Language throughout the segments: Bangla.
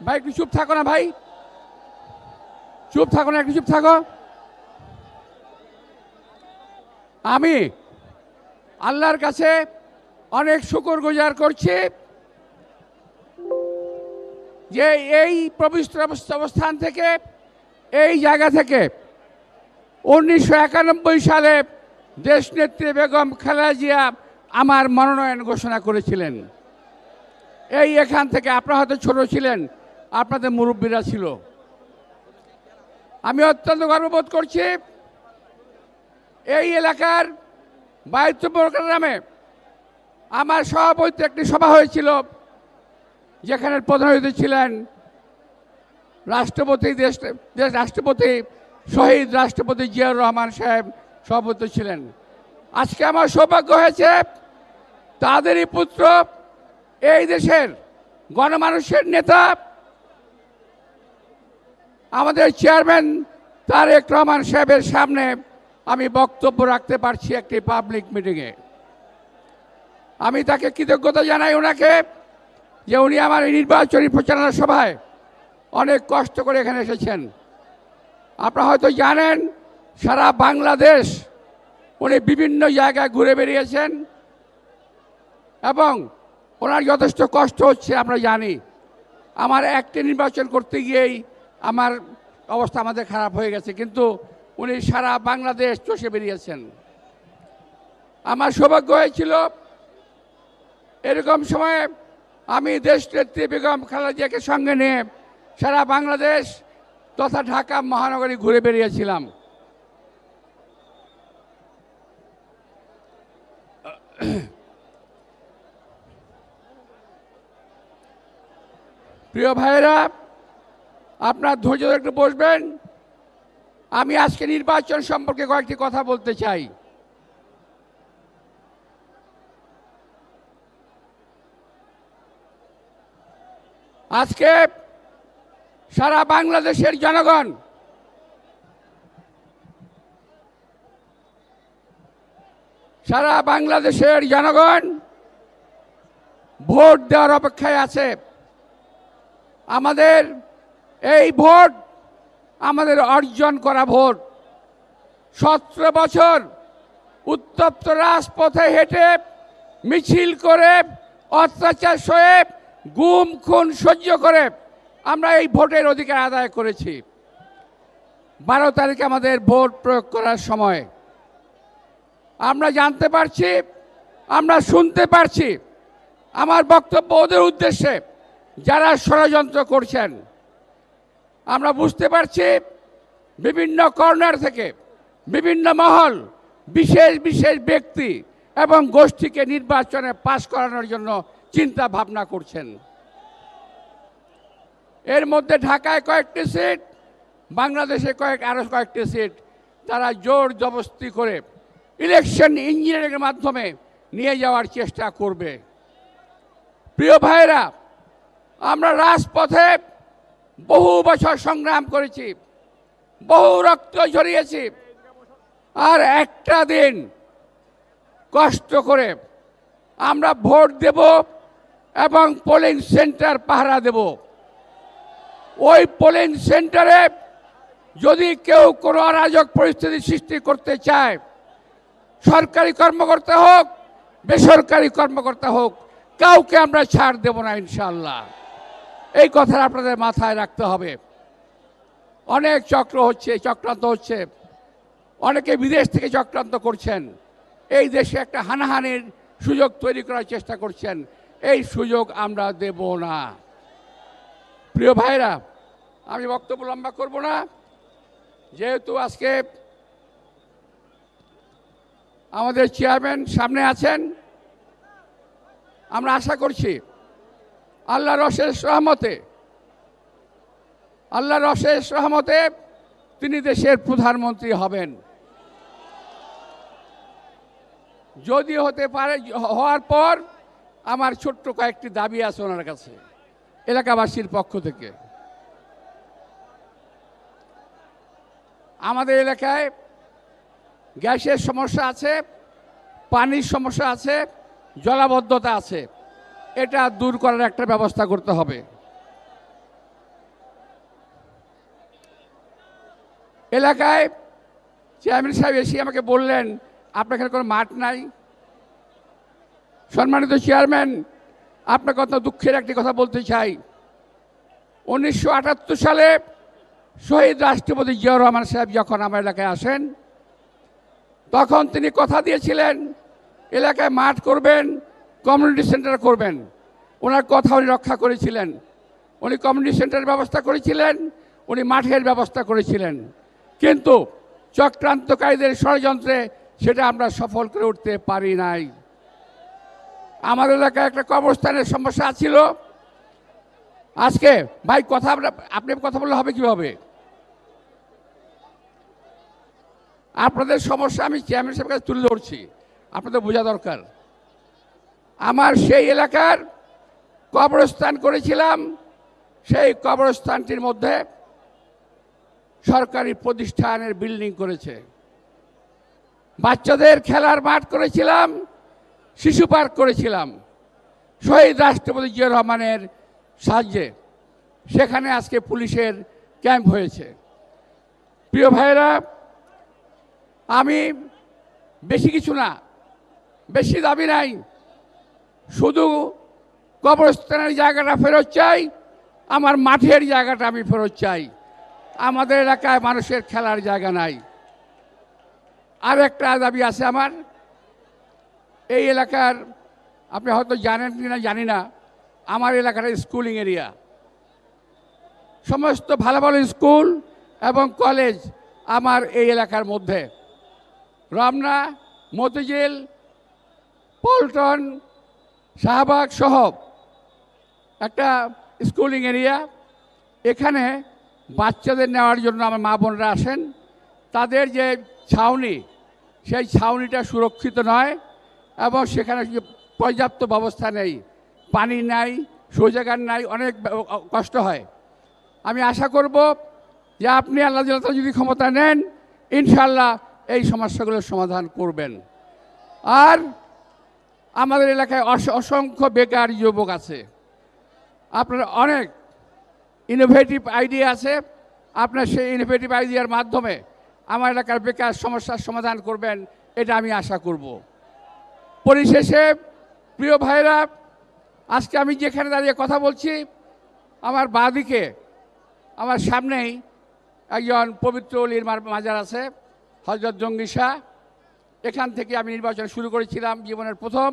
ভাই একটু চুপ থাকো না ভাই, চুপ থাকো না, একটু চুপ থাকো। আমি আল্লাহর কাছে অনেক শুকরগুজার করছি যে এই পবিত্র অবস্থান থেকে, এই জায়গা থেকে 1991 সালে দেশনেত্রী বেগম খালেদা জিয়া আমার মনোনয়ন ঘোষণা করেছিলেন। এখান থেকে আপনারা হয়তো ছোট ছিলেন, আপনাদের মুরব্বীরা ছিল। আমি অত্যন্ত গর্ববোধ করছি এই এলাকার বায়ুত্তপুর গ্রামে আমার সভাপতিত্বে একটি সভা হয়েছিল, যেখানে প্রধান অতিথি ছিলেন রাষ্ট্রপতি শহীদ রাষ্ট্রপতি জিয়াউর রহমান সাহেব সভাপতি ছিলেন। আজকে আমার সৌভাগ্য হয়েছে তাদেরই পুত্র, এই দেশের গণমানুষের নেতা, আমাদের চেয়ারম্যান তারেক রহমান সাহেবের সামনে আমি বক্তব্য রাখতে পারছি একটি পাবলিক মিটিংয়ে। আমি তাকে কৃতজ্ঞতা জানাই ওনাকে, যে উনি আমার এই নির্বাচনী প্রচারণা সভায় অনেক কষ্ট করে এখানে এসেছেন। আপনারা হয়তো জানেন সারা বাংলাদেশ উনি বিভিন্ন জায়গায় ঘুরে বেরিয়েছেন এবং ওনার যথেষ্ট কষ্ট হচ্ছে আমরা জানি। আমার একটি নির্বাচন করতে গিয়েই আমার অবস্থা আমাদের খারাপ হয়ে গেছে, কিন্তু উনি সারা বাংলাদেশ চষে বেরিয়েছেন। আমার সৌভাগ্য হয়েছিল এরকম সময়ে আমি দেশনেত্রী বেগম খালেদা জিয়াকে সঙ্গে নিয়ে সারা বাংলাদেশ তথা ঢাকা মহানগরী ঘুরে বেরিয়েছিলাম। প্রিয় ভাইয়েরা, আপনার ধৈর্য ধরে একটু বসবেন। আমি আজকে নির্বাচন সম্পর্কে কয়েকটি কথা বলতে চাই। আজকে সারা বাংলাদেশের জনগণ ভোট দেওয়ার অপেক্ষায় আছে। আমাদের এই ভোট আমাদের অর্জন করা ভোট। 17 বছর উত্তপ্ত রাজপথে হেঁটে, মিছিল করে, অত্যাচার সয়ে, গুম খুন সহ্য করে আমরা এই ভোটের অধিকার আদায় করেছি। 12 তারিখে আমাদের ভোট প্রয়োগ করার সময় আমরা জানতে পারছি, আমরা শুনতে পারছি, আমার বক্তব্য ওদের উদ্দেশ্যে যারা ষড়যন্ত্র করছেন। আমরা বুঝতে পারছি বিভিন্ন কর্নার থেকে বিভিন্ন মহল বিশেষ বিশেষ ব্যক্তি এবং গোষ্ঠীকে নির্বাচনে পাশ করানোর জন্য চিন্তা ভাবনা করছেন। এর মধ্যে ঢাকায় কয়েকটি সিট, বাংলাদেশে আরো কয়েকটি সিট তারা জোর জবরদস্তি করে ইলেকশন ইঞ্জিনিয়ারিংয়ের মাধ্যমে নিয়ে যাওয়ার চেষ্টা করবে। প্রিয় ভাইরা, আমরা রাজপথে বহু বছর সংগ্রাম করেছি, বহু রক্ত ঝরিয়েছি, আর একটা দিন কষ্ট করে আমরা ভোট দেব এবং পোলিং সেন্টার পাহারা দেব। ওই পোলিং সেন্টারে যদি কেউ কোনো অরাজক পরিস্থিতি সৃষ্টি করতে চায়, সরকারি কর্মকর্তা হোক, বেসরকারি কর্মকর্তা হোক, কাউকে আমরা ছাড় দেব না ইনশাআল্লাহ। এই কথা আপনাদের মাথায় রাখতে হবে। অনেক চক্রান্ত হচ্ছে, অনেকে বিদেশ থেকে চক্রান্ত করছেন, এই দেশে একটা হানাহানির সুযোগ তৈরি করার চেষ্টা করছেন। এই সুযোগ আমরা দেব না। প্রিয় ভাইরা, আমি বক্তব্য লম্বা করব না, যেহেতু আজকে আমাদের চেয়ারম্যান সামনে আছেন। আমরা আশা করছি আল্লাহর অশেষ রহমতে তিনি দেশের প্রধানমন্ত্রী হবেন। যদি হতে পারে, হওয়ার পর আমার ছোট্ট কয়েকটি দাবি আছে ওনার কাছে এলাকাবাসীর পক্ষ থেকে। আমাদের এলাকায় গ্যাসের সমস্যা আছে, পানির সমস্যা আছে, জলাবদ্ধতা আছে। এটা দূর করার একটা ব্যবস্থা করতে হবে। এলাকায় চেয়ারম্যান সাহেব এসে আমাকে বললেন, আপনার এখানে কোনো মাঠ নাই। সম্মানিত চেয়ারম্যান, আপনার কথা দুঃখের একটি কথা বলতে চাই। 1978 সালে শহীদ রাষ্ট্রপতি জিয়াউর রহমান সাহেব যখন আমার এলাকায় আসেন, তখন তিনি কথা দিয়েছিলেন এলাকায় মাঠ করবেন, কমিউনিটি সেন্টার করবেন। ওনার কথা উনি রক্ষা করেছিলেন। উনি কমিউনিটি সেন্টারের ব্যবস্থা করেছিলেন, উনি মাঠের ব্যবস্থা করেছিলেন। কিন্তু চক্রান্তকারীদের ষড়যন্ত্রে সেটা আমরা সফল করে উঠতে পারি নাই। আমাদের এলাকায় একটা কবরস্থানের সমস্যা ছিল। আজকে ভাই কথা আপনি কথা বললে হবে কিভাবে? আপনাদের সমস্যা আমি চেয়ারম্যান সাহেবের কাছে তুলে ধরছি, আপনাদের বোঝা দরকার। আমার সেই এলাকার কবরস্থান করেছিলাম, সেই কবরস্থানটির মধ্যে সরকারি প্রতিষ্ঠানের বিল্ডিং করেছে। বাচ্চাদের খেলার মাঠ করেছিলাম, শিশু পার্ক করেছিলাম শহীদ রাষ্ট্রপতি জিয়াউর রহমানের সাহায্যে। সেখানে আজকে পুলিশের ক্যাম্প হয়েছে। প্রিয় ভাইয়েরা, আমি বেশি কিছু না, বেশি দাবি নাই, শুধু কবরস্থানের জায়গাটা ফেরত চাই, আমার মাঠের জায়গাটা আমি ফেরত চাই। আমাদের এলাকায় মানুষের খেলার জায়গা নাই। আর একটা দাবি আছে আমার। এই এলাকার, আপনি হয়তো জানেন কি না জানি না, আমার এলাকাটা স্কুলিং এরিয়া। সমস্ত ভালো ভালো স্কুল এবং কলেজ আমার এই এলাকার মধ্যে। রমনা, মতিঝিল, পল্টন, শাহবাগ সহ একটা স্কুলিং এরিয়া। এখানে বাচ্চাদের নেওয়ার জন্য আমার মা বোনরা আসেন। তাদের যে ছাউনি, সেই ছাউনিটা সুরক্ষিত নয় এবং সেখানে পর্যাপ্ত ব্যবস্থা নেই, পানি নাই, শৌচাগার নাই, অনেক কষ্ট হয়। আমি আশা করব যে আপনি আল্লাহ যদি ক্ষমতা নেন, ইনশাল্লাহ এই সমস্যাগুলোর সমাধান করবেন। আর আমাদের এলাকায় অসংখ্য বেকার যুবক আছে। আপনার অনেক ইনোভেটিভ আইডিয়া আছে, আপনার সেই ইনোভেটিভ আইডিয়ার মাধ্যমে আমার এলাকার বেকার সমস্যার সমাধান করবেন, এটা আমি আশা করব। পরিশেষে প্রিয় ভাইরা, আজকে আমি যেখানে দাঁড়িয়ে কথা বলছি, আমার বাঁদিকে আমার সামনেই একজন পবিত্র অলির মাজার আছে, হযরত জঙ্গি শাহ। এখান থেকে আমি নির্বাচন শুরু করেছিলাম জীবনের প্রথম।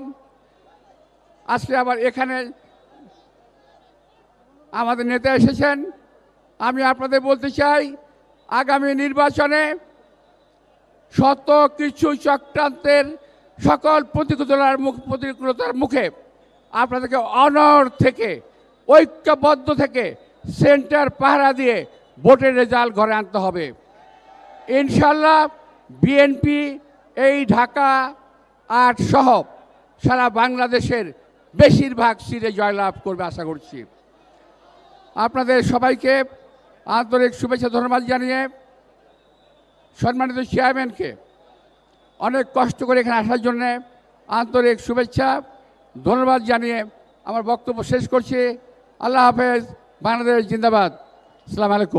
আজকে আবার এখানে আমাদের নেতা এসেছেন। আমি আপনাদের বলতে চাই, আগামী নির্বাচনে শত কিছু চক্রান্তের সকল প্রতিকূলতার মুখে আপনাদেরকে অনড় থেকে, ঐক্যবদ্ধ থেকে, সেন্টার পাহারা দিয়ে ভোটের রেজাল্ট ঘরে আনতে হবে। ইনশাল্লাহ বিএনপি এই ঢাকা ৮ সহ সারা বাংলাদেশের বেশিরভাগ সিটে জয়লাভ করবে আশা করছি। আপনাদের সবাইকে আন্তরিক শুভেচ্ছা ধন্যবাদ জানিয়ে, সম্মানিত চেয়ারম্যানকে অনেক কষ্ট করে এখানে আসার জন্য আন্তরিক শুভেচ্ছা ধন্যবাদ জানিয়ে আমার বক্তব্য শেষ করছি। আল্লাহ হাফেজ। বাংলাদেশ জিন্দাবাদ। আসসালামু আলাইকুম।